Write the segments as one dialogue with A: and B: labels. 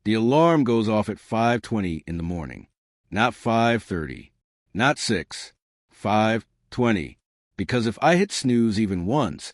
A: The alarm goes off at 5:20 in the morning. Not 5:30. Not 6. 5:20. Because if I hit snooze even once,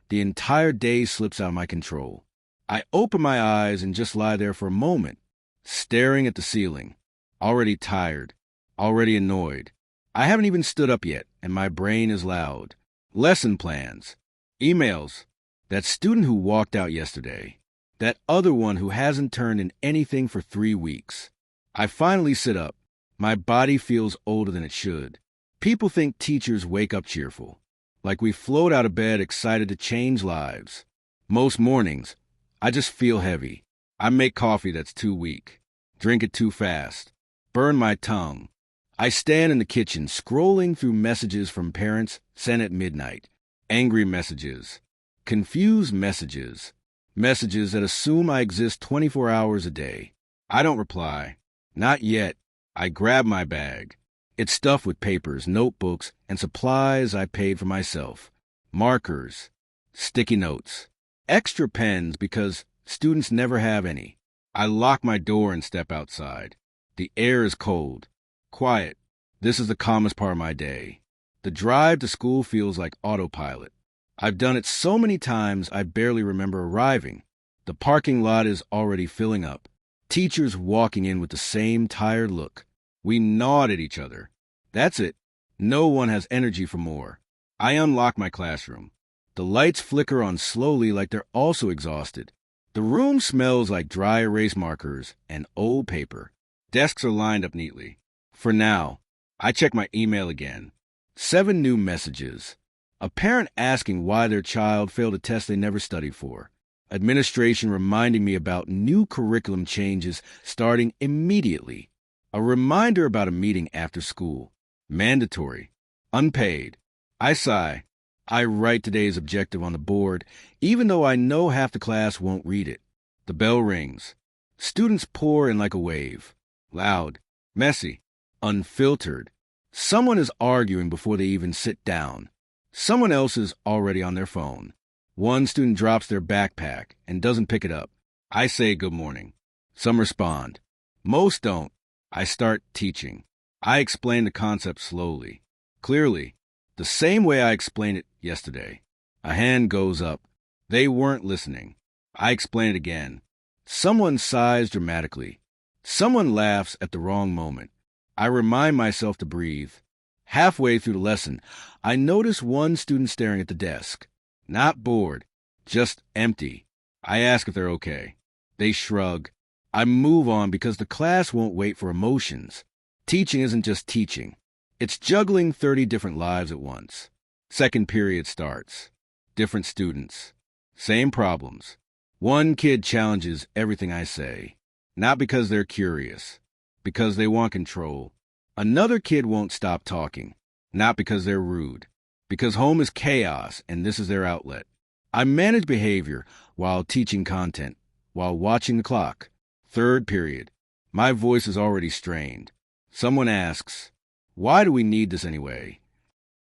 A: the entire day slips out of my control. I open my eyes and just lie there for a moment, staring at the ceiling, already tired, already annoyed. I haven't even stood up yet, and my brain is loud. Lesson plans, emails, that student who walked out yesterday, that other one who hasn't turned in anything for 3 weeks. I finally sit up. My body feels older than it should. People think teachers wake up cheerful, like we float out of bed excited to change lives. Most mornings, I just feel heavy. I make coffee that's too weak, drink it too fast, burn my tongue. I stand in the kitchen scrolling through messages from parents sent at midnight. Angry messages, confused messages, messages that assume I exist 24 hours a day. I don't reply. Not yet. I grab my bag. It's stuffed with papers, notebooks, and supplies I paid for myself. Markers, sticky notes, extra pens because students never have any. I lock my door and step outside. The air is cold, quiet. This is the calmest part of my day. The drive to school feels like autopilot. I've done it so many times I barely remember arriving. The parking lot is already filling up. Teachers walking in with the same tired look. We nod at each other. That's it. No one has energy for more. I unlock my classroom. The lights flicker on slowly like they're also exhausted. The room smells like dry erase markers and old paper. Desks are lined up neatly. For now, I check my email again. 7 new messages. A parent asking why their child failed a test they never studied for. Administration reminding me about new curriculum changes starting immediately. A reminder about a meeting after school. Mandatory. Unpaid. I sigh. I write today's objective on the board, even though I know half the class won't read it. The bell rings. Students pour in like a wave. Loud. Messy. Unfiltered. Someone is arguing before they even sit down. Someone else is already on their phone. One student drops their backpack and doesn't pick it up. I say good morning. Some respond. Most don't. I start teaching. I explain the concept slowly, clearly, the same way I explained it yesterday. A hand goes up. They weren't listening. I explain it again. Someone sighs dramatically. Someone laughs at the wrong moment. I remind myself to breathe. Halfway through the lesson, I notice one student staring at the desk. Not bored, just empty. I ask if they're okay. They shrug. I move on because the class won't wait for emotions. Teaching isn't just teaching. It's juggling 30 different lives at once. Second period starts. Different students. Same problems. One kid challenges everything I say. Not because they're curious. Because they want control. Another kid won't stop talking. Not because they're rude. Because home is chaos and this is their outlet. I manage behavior while teaching content, while watching the clock. Third period. My voice is already strained. Someone asks, why do we need this anyway?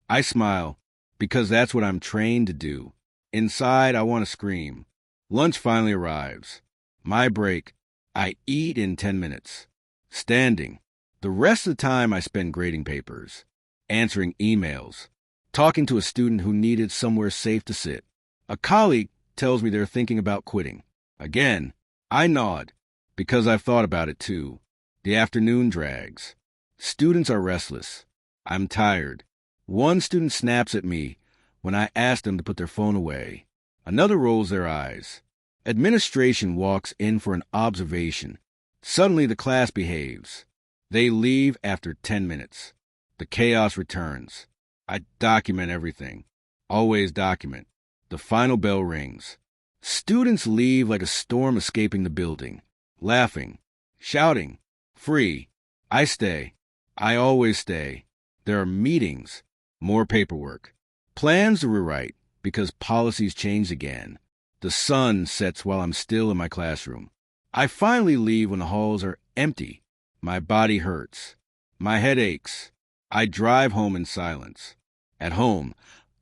A: I smile, because that's what I'm trained to do. Inside, I want to scream. Lunch finally arrives. My break. I eat in 10 minutes. Standing. The rest of the time I spend grading papers, answering emails, talking to a student who needed somewhere safe to sit. A colleague tells me they're thinking about quitting. Again, I nod, because I've thought about it too. The afternoon drags. Students are restless. I'm tired. One student snaps at me when I ask them to put their phone away. Another rolls their eyes. Administration walks in for an observation. Suddenly the class behaves. They leave after 10 minutes. The chaos returns. I document everything. Always document. The final bell rings. Students leave like a storm escaping the building. Laughing. Shouting. Free. I stay. I always stay. There are meetings. More paperwork. Plans to rewrite because policies changed again. The sun sets while I'm still in my classroom. I finally leave when the halls are empty. My body hurts. My head aches. I drive home in silence. At home,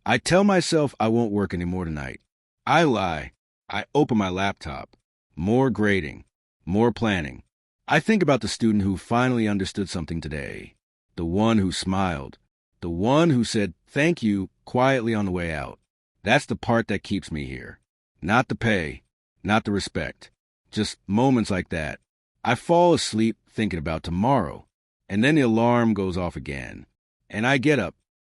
A: I tell myself I won't work anymore tonight. I lie. I open my laptop. More grading. More planning. I think about the student who finally understood something today, the one who smiled, the one who said thank you quietly on the way out. That's the part that keeps me here. Not the pay, not the respect, just moments like that. I fall asleep thinking about tomorrow, and then the alarm goes off again, and I get up